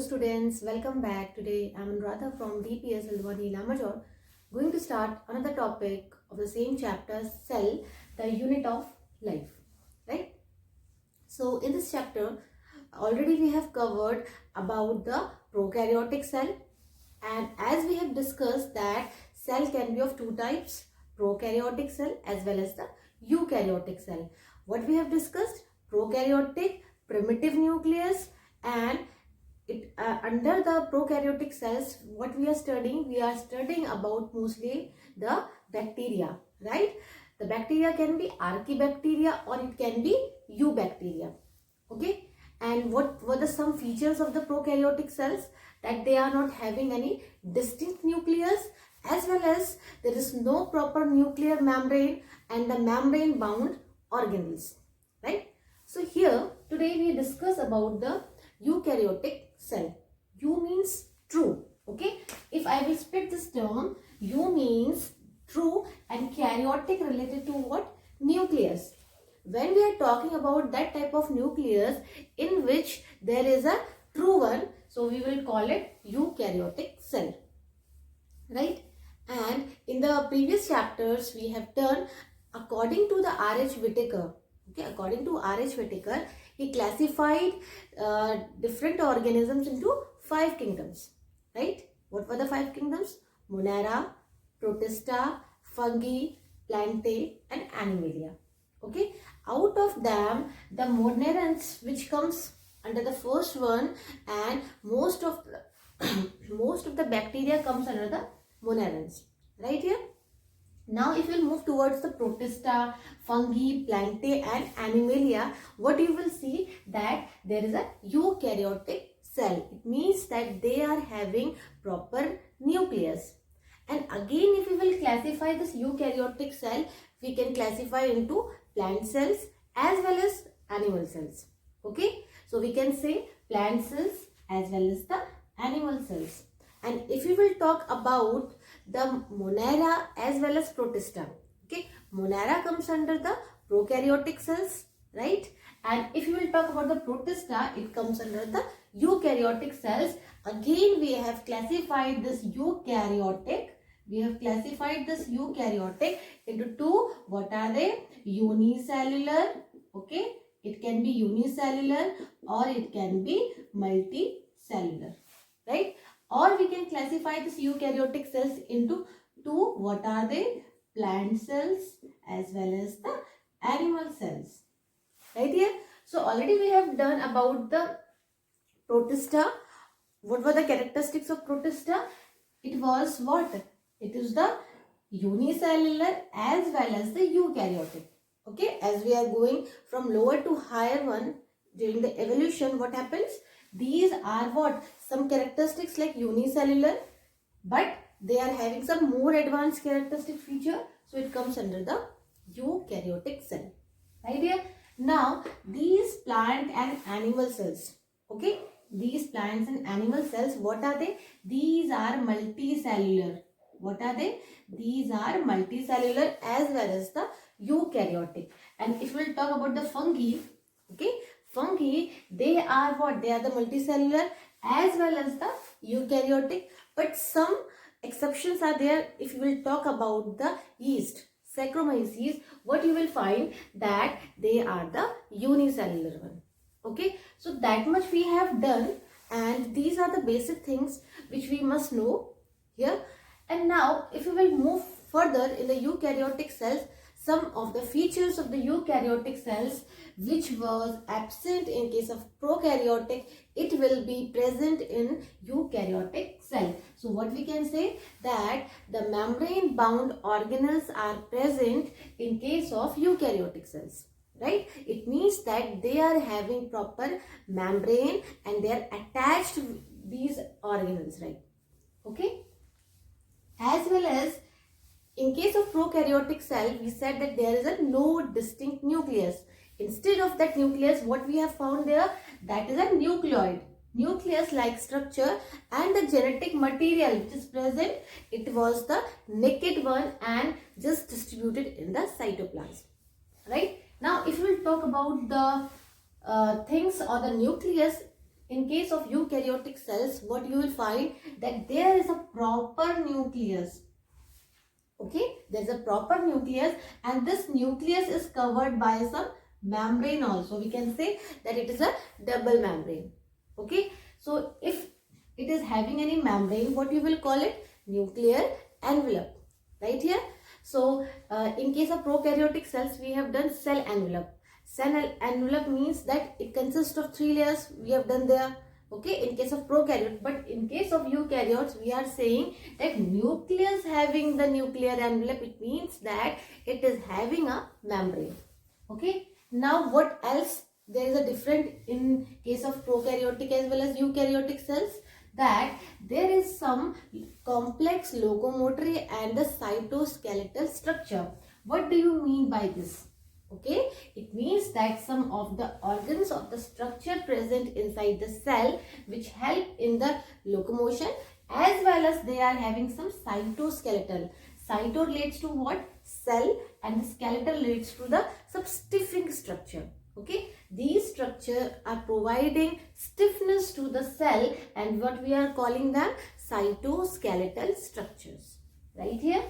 students, welcome back. Today I am Anuradha from DPS Aldwani Lamajor, going to start another topic of the same chapter, cell, the unit of life, right? So in this chapter, already we have covered about the prokaryotic cell, and as we have discussed that cell can be of two types, prokaryotic cell as well as the eukaryotic cell. What we have discussed? Prokaryotic, primitive nucleus, and under the prokaryotic cells, what we are studying about mostly the bacteria, right? The bacteria can be archaebacteria or it can be eubacteria, okay? And what were the some features of the prokaryotic cells? That they are not having any distinct nucleus, as well as there is no proper nuclear membrane and the membrane bound organelles, right? So here today we discuss about the eukaryotic cell. U means true, okay? If I will split this term, U means true and karyotic related to what? Nucleus. When we are talking about that type of nucleus in which there is a true one, so we will call it eukaryotic cell, right? And in the previous chapters we have done according to the R.H. Whitaker. Okay, according to R.H. Whitaker, he classified different organisms into 5 kingdoms, right? What were the 5 kingdoms? Monera, Protista, Fungi, Plantae and Animalia. Okay, out of them, the Monerans, which comes under the first one, and most of the bacteria comes under the Monerans, right here. Now, if you move towards the Protista, Fungi, Plantae and Animalia, what you will see that there is a eukaryotic cell. It means that they are having proper nucleus. And again, if we will classify this eukaryotic cell, we can classify into plant cells as well as animal cells. Okay, so we can say plant cells as well as the animal cells. And if we will talk about the Monera as well as Protista, okay, Monera comes under the prokaryotic cells, right? And if you will talk about the Protista, it comes under the eukaryotic cells. Again, we have classified this eukaryotic. Into two. What are they? Unicellular, okay? It can be unicellular or it can be multicellular, right? Or we can classify this eukaryotic cells into two. What are they? Plant cells as well as the animal cells, right here. So already we have done about the Protista. What were the characteristics of Protista? It was what? It is the unicellular as well as the eukaryotic. Okay, as we are going from lower to higher one during the evolution, what happens? These are what? Some characteristics like unicellular, but they are having some more advanced characteristic feature. So it comes under the eukaryotic cell. Right here. Now, these plant and animal cells. Okay. These plants and animal cells, what are they? These are multicellular. What are they? These are multicellular as well as the eukaryotic. And if we will talk about the fungi, okay, fungi, they are what? They are the multicellular as well as the eukaryotic. But some exceptions are there. If you will talk about the yeast, Saccharomyces, what you will find that they are the unicellular one. Okay, so that much we have done, and these are the basic things which we must know here. And now, if we will move further in the eukaryotic cells, some of the features of the eukaryotic cells which was absent in case of prokaryotic, it will be present in eukaryotic cell. So what we can say that the membrane bound organelles are present in case of eukaryotic cells, right? It means that they are having proper membrane and they are attached to these organelles, right? Okay, as well as in case of prokaryotic cell, we said that there is a no distinct nucleus. Instead of that nucleus, what we have found there, that is a nucleoid, nucleus-like structure, and the genetic material which is present, it was the naked one and just distributed in the cytoplasm, right? Now, if we will talk about the things or the nucleus in case of eukaryotic cells, what you will find that there is a proper nucleus. Okay, there's a proper nucleus, and this nucleus is covered by some membrane also. We can say that it is a double membrane. Okay, so if it is having any membrane, what you will call it? Nuclear envelope, right here. So in case of prokaryotic cells, we have done cell envelope. Cell envelope means that it consists of 3 layers. We have done there. Okay, in case of prokaryote, but in case of eukaryotes, we are saying that nucleus having the nuclear envelope, it means that it is having a membrane. Okay, now what else? There is a different in case of prokaryotic as well as eukaryotic cells, that there is some complex locomotory and the cytoskeletal structure. What do you mean by this? Okay, it means that some of the organs of the structure present inside the cell which help in the locomotion, as well as they are having some cytoskeletal. Cyto relates to what? Cell, and the skeletal relates to the some stiffing structure. Okay, these structure are providing stiffness to the cell, and what we are calling them cytoskeletal structures, right here.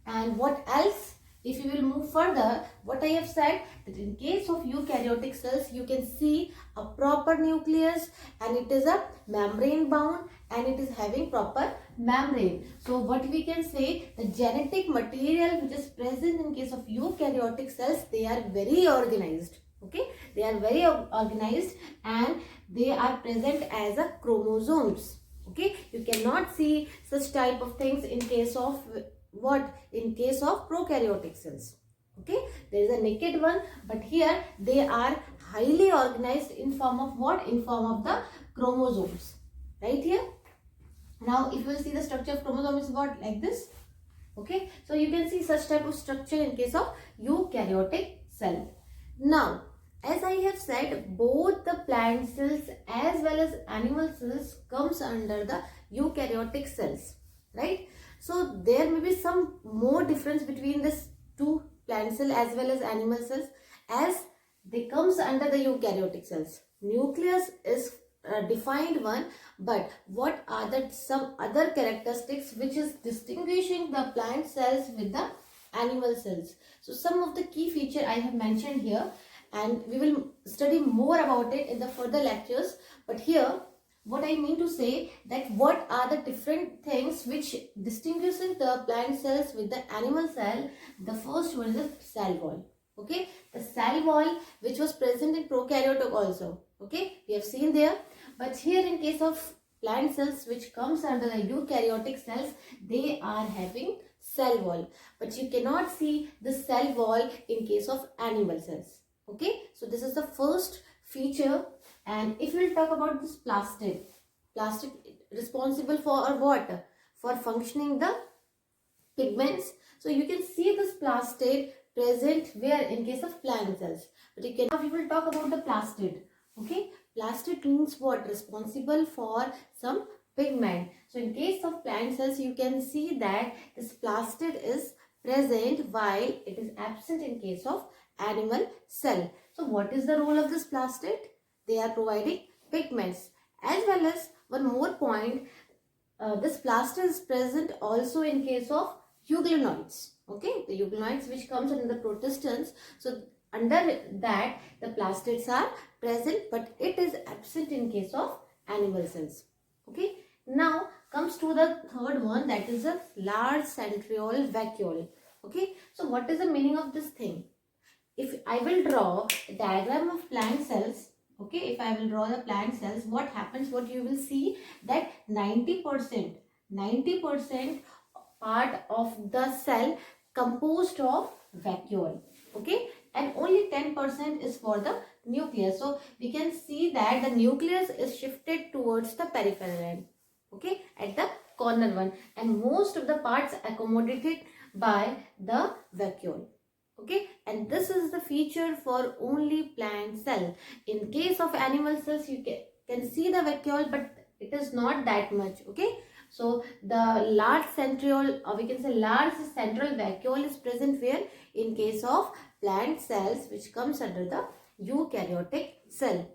And what else? If you will move further, what I have said, that in case of eukaryotic cells, you can see a proper nucleus, and it is a membrane bound, and it is having proper membrane. So what we can say, the genetic material which is present in case of eukaryotic cells, they are very organized. Okay, they are very organized, and they are present as a chromosomes. Okay, you cannot see such type of things in case of what? In case of prokaryotic cells. Okay, there is a naked one, but here they are highly organized in form of what? In form of the chromosomes, right here. Now if you will see the structure of chromosome is what? Like this. Okay, so you can see such type of structure in case of eukaryotic cell. Now, as I have said, both the plant cells as well as animal cells comes under the eukaryotic cells, right? So there may be some more difference between this two, plant cell as well as animal cells, as they comes under the eukaryotic cells. Nucleus is defined one, but what are the some other characteristics which is distinguishing the plant cells with the animal cells? So some of the key feature I have mentioned here, and we will study more about it in the further lectures. But here what I mean to say, that what are the different things which distinguishes the plant cells with the animal cell. The first one is the cell wall. Okay, the cell wall which was present in prokaryotic also. Okay, we have seen there, but here in case of plant cells which comes under the eukaryotic cells, they are having cell wall, but you cannot see the cell wall in case of animal cells. Okay, so this is the first feature. And if we will talk about this plastid responsible for what? For functioning the pigments. So you can see this plastid present where? In case of plant cells. But you can, now we will talk about the plastid. Okay, plastid means what? Responsible for some pigment. So in case of plant cells, you can see that this plastid is present while it is absent in case of animal cell. So what is the role of this plastid? They are providing pigments, as well as one more point, this plastid is present also in case of euglenoids. Okay, the euglenoids which comes under the protistans. So under that the plastids are present, but it is absent in case of animal cells. Okay, now comes to the third one, that is a large centriole vacuole. Okay, so what is the meaning of this thing? If I will draw a diagram of plant cells, okay, if I will draw the plant cells, what happens? What you will see, that 90% part of the cell composed of vacuole. Okay, and only 10% is for the nucleus. So we can see that the nucleus is shifted towards the peripheral end. Okay, at the corner one, and most of the parts accommodated by the vacuole. Okay, and this is the feature for only plant cell. In case of animal cells, you can see the vacuole, but it is not that much. Okay, so the large centriole, or we can say large central vacuole, is present where? In case of plant cells which comes under the eukaryotic cell.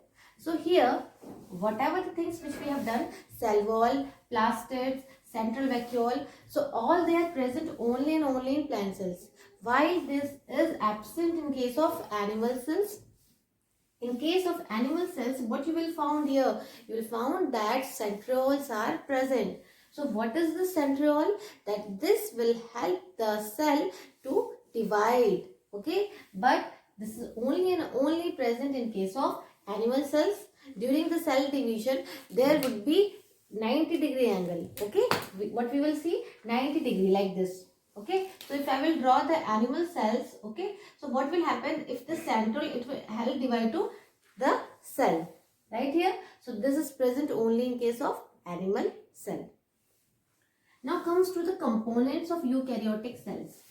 So here, whatever the things which we have done, cell wall, plastids, central vacuole, so all they are present only and only in plant cells. While this is absent in case of animal cells. In case of animal cells, what you will found here? You will found that centrioles are present. So what is the centriole? That this will help the cell to divide. Okay, but this is only and only present in case of animal cells. During the cell division, there would be 90-degree angle. Okay, what we will see, 90-degree like this. Okay, so if I will draw the animal cells, okay, so what will happen if the central, it will help divide to the cell right here. So this is present only in case of animal cell. Now comes to the components of eukaryotic cells.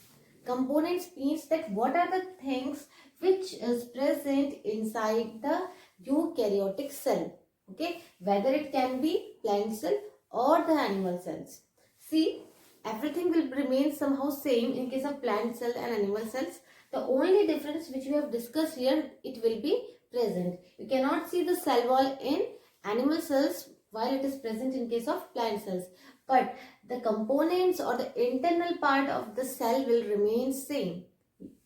Components means that what are the things which is present inside the eukaryotic cell. Okay, whether it can be plant cell or the animal cells. See, everything will remain somehow same in case of plant cell and animal cells. The only difference which we have discussed here, it will be present. You cannot see the cell wall in animal cells while it is present in case of plant cells. But the components or the internal part of the cell will remain same.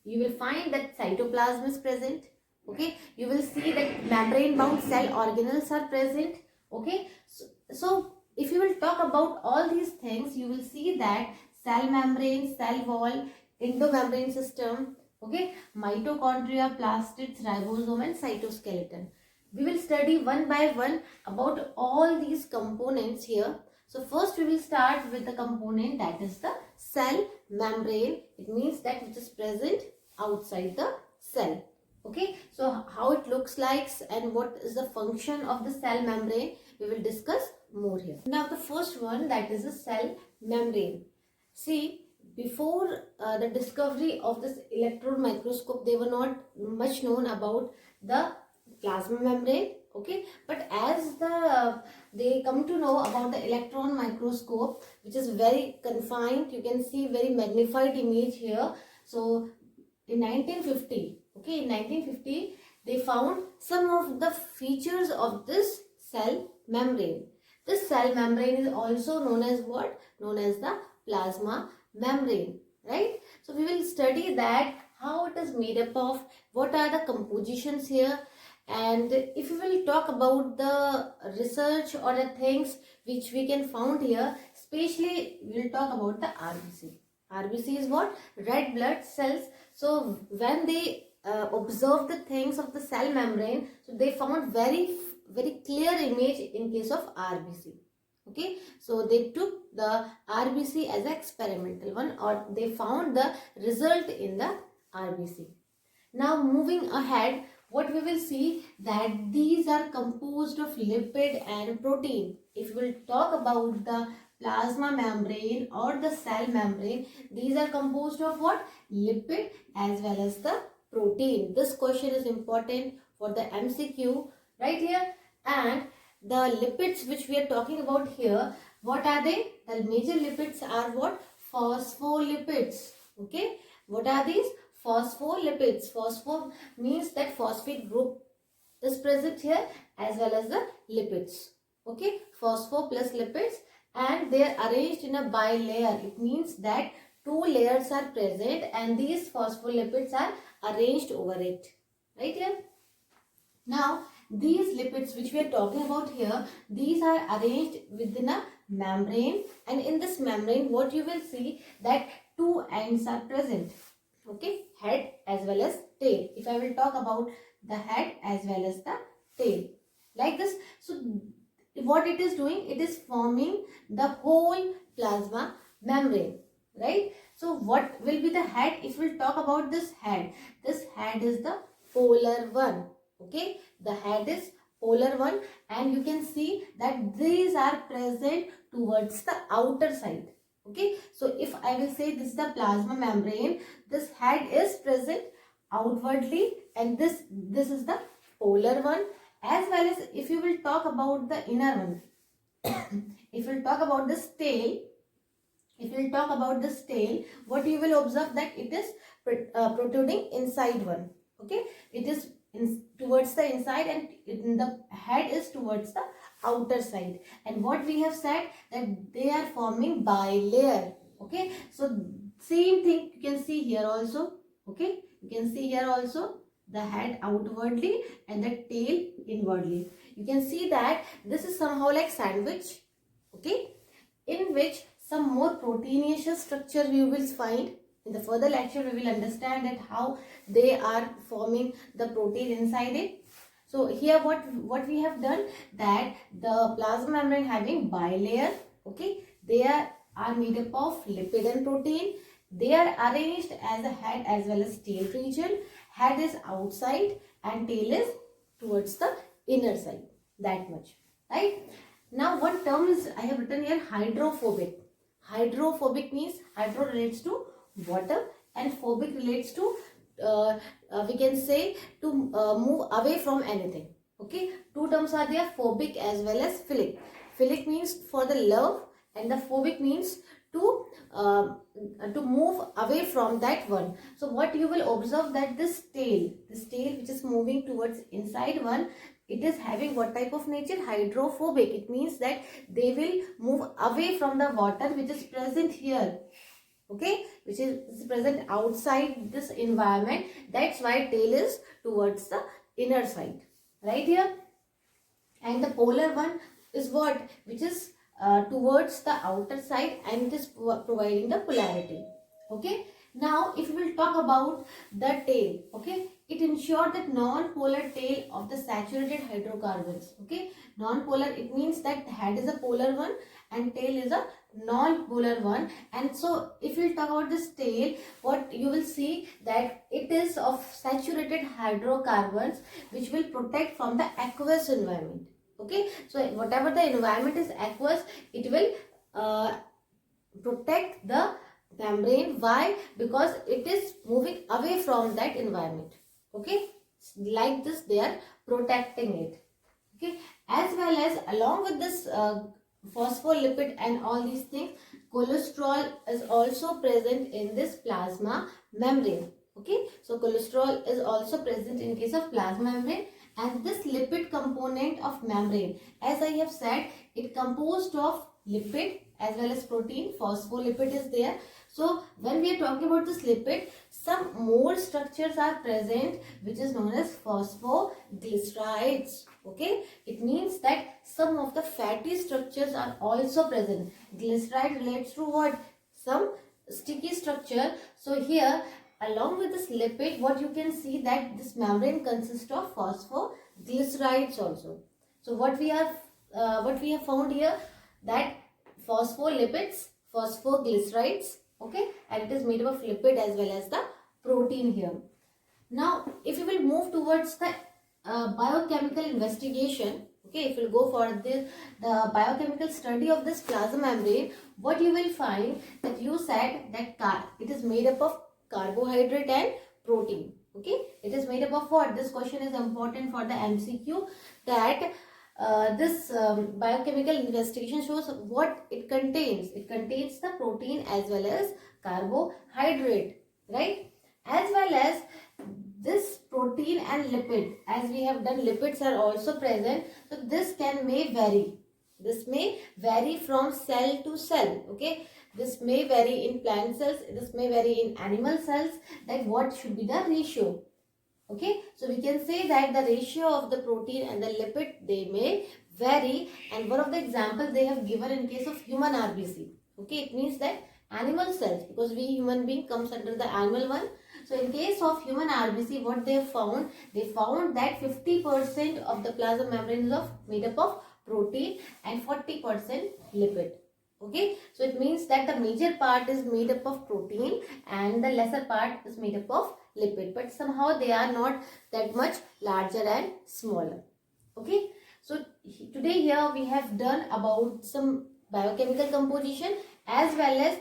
You will find that cytoplasm is present. Okay, you will see that membrane bound cell organelles are present. Okay, so if you will talk about all these things, you will see that cell membrane, cell wall, endomembrane system, okay, mitochondria, plastids, ribosome and cytoskeleton. We will study one by one about all these components here. So first we will start with the component that is the cell membrane. It means that which is present outside the cell. Okay, so how it looks like and what is the function of the cell membrane, we will discuss more here. Now the first one, that is the cell membrane. See, before the discovery of this electron microscope, they were not much known about the plasma membrane. Okay, but as they come to know about the electron microscope, which is very confined, you can see very magnified image here. So in 1950, okay, in 1950 they found some of the features of this cell membrane. This cell membrane is also known as what? Known as the plasma membrane, right? So we will study that, how it is made up of, what are the compositions here, and if we will talk about the research or the things which we can found here, especially we will talk about the RBC. RBC is what? Red blood cells. So when they observed the things of the cell membrane, so they found very clear image in case of RBC. Okay, so they took the RBC as an experimental one, or they found the result in the RBC. Now moving ahead, what we will see, that these are composed of lipid and protein. If we will talk about the plasma membrane or the cell membrane, these are composed of what? Lipid as well as the protein. This question is important for the MCQ right here. And the lipids which we are talking about here, what are they? The major lipids are what? Phospholipids. Okay, what are these? Phospholipids. Phosphor means that phosphate group is present here as well as the lipids. Okay, phospho plus lipids, and they are arranged in a bilayer. It means that two layers are present and these phospholipids are arranged over it. Right here. Now these lipids which we are talking about here, these are arranged within a membrane, and in this membrane what you will see, that two ends are present. Okay, head as well as tail. If I will talk about the head as well as the tail, like this. So what it is doing, it is forming the whole plasma membrane, right? So what will be the head? If we will talk about this head is the polar one. Okay, the head is polar one, and you can see that these are present towards the outer side. Okay, so if I will say this is the plasma membrane, this head is present outwardly, and this is the polar one. As well as if you will talk about the inner one, if you will talk about this tail, what you will observe, that it is protruding inside one. Okay, it is towards the inside, and the head is towards the outer side. And what we have said, that they are forming bilayer. Okay, so same thing you can see here also. Okay, you can see here also the head outwardly and the tail inwardly. You can see that this is somehow like sandwich. Okay, in which some more proteinaceous structure we will find. In the further lecture, we will understand that how they are forming the protein inside it. So here what we have done, that the plasma membrane having bilayer. Okay, they are made up of lipid and protein. They are arranged as a head as well as tail region. Head is outside and tail is towards the inner side. That much, right? Now one term is I have written here, hydrophobic. Hydrophobic means hydro relates to water and phobic relates to we can say to move away from anything. Okay, two terms are there, phobic as well as philic. Philic means for the love, and the phobic means to move away from that one. So what you will observe, that this tail which is moving towards inside one, it is having what type of nature? Hydrophobic. It means that they will move away from the water which is present here. Okay, which is present outside this environment. That's why tail is towards the inner side, right here. And the polar one is what? Which is towards the outer side, and it is providing the polarity. Okay, now if we will talk about the tail. Okay, it ensures that non-polar tail of the saturated hydrocarbons. Okay, non-polar, it means that head is a polar one and tail is a non-polar one. And so if we talk about this tail, what you will see, that it is of saturated hydrocarbons which will protect from the aqueous environment. Okay, so whatever the environment is aqueous, it will protect the membrane. Why? Because it is moving away from that environment. Okay, like this they are protecting it. Okay, as well as along with this phospholipid and all these things, cholesterol is also present in this plasma membrane. Okay, so cholesterol is also present in case of plasma membrane. And this lipid component of membrane, as I have said, it composed of lipid as well as protein. Phospholipid is there. So when we are talking about this lipid, some more structures are present which is known as phosphoglycerides. Okay, it means that some of the fatty structures are also present. Glyceride relates to what? Some sticky structure. So here, along with this lipid, what you can see, that this membrane consists of phosphoglycerides also. So what we have found here, that phospholipids, phosphoglycerides. Okay, and it is made up of lipid as well as the protein here. Now if you will move towards the biochemical investigation, okay, if you go for the biochemical study of this plasma membrane, what you will find, that you said that it is made up of carbohydrate and protein. Okay, it is made up of what? This question is important for the MCQ, that this biochemical investigation shows what it contains. It contains the protein as well as carbohydrate, right? As well as this protein and lipid, as we have done, lipids are also present. So this may vary. This may vary from cell to cell. Okay, this may vary in plant cells, this may vary in animal cells, that what should be the ratio. Okay, so we can say that the ratio of the protein and the lipid, they may vary. And one of the examples they have given in case of human RBC. Okay, it means that animal cells, because we human being comes under the animal one. So in case of human RBC, what they found? They found that 50% of the plasma membrane is made up of protein and 40% lipid. Okay, so it means that the major part is made up of protein and the lesser part is made up of lipid, but somehow they are not that much larger and smaller. Okay, so today here we have done about some biochemical composition as well as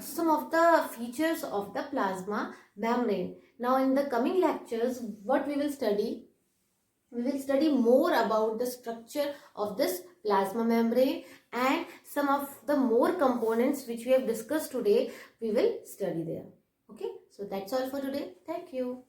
some of the features of the plasma membrane. Now in the coming lectures, what we will study? We will study more about the structure of this plasma membrane and some of the more components which we have discussed today, we will study there. Okay, so that's all for today. Thank you.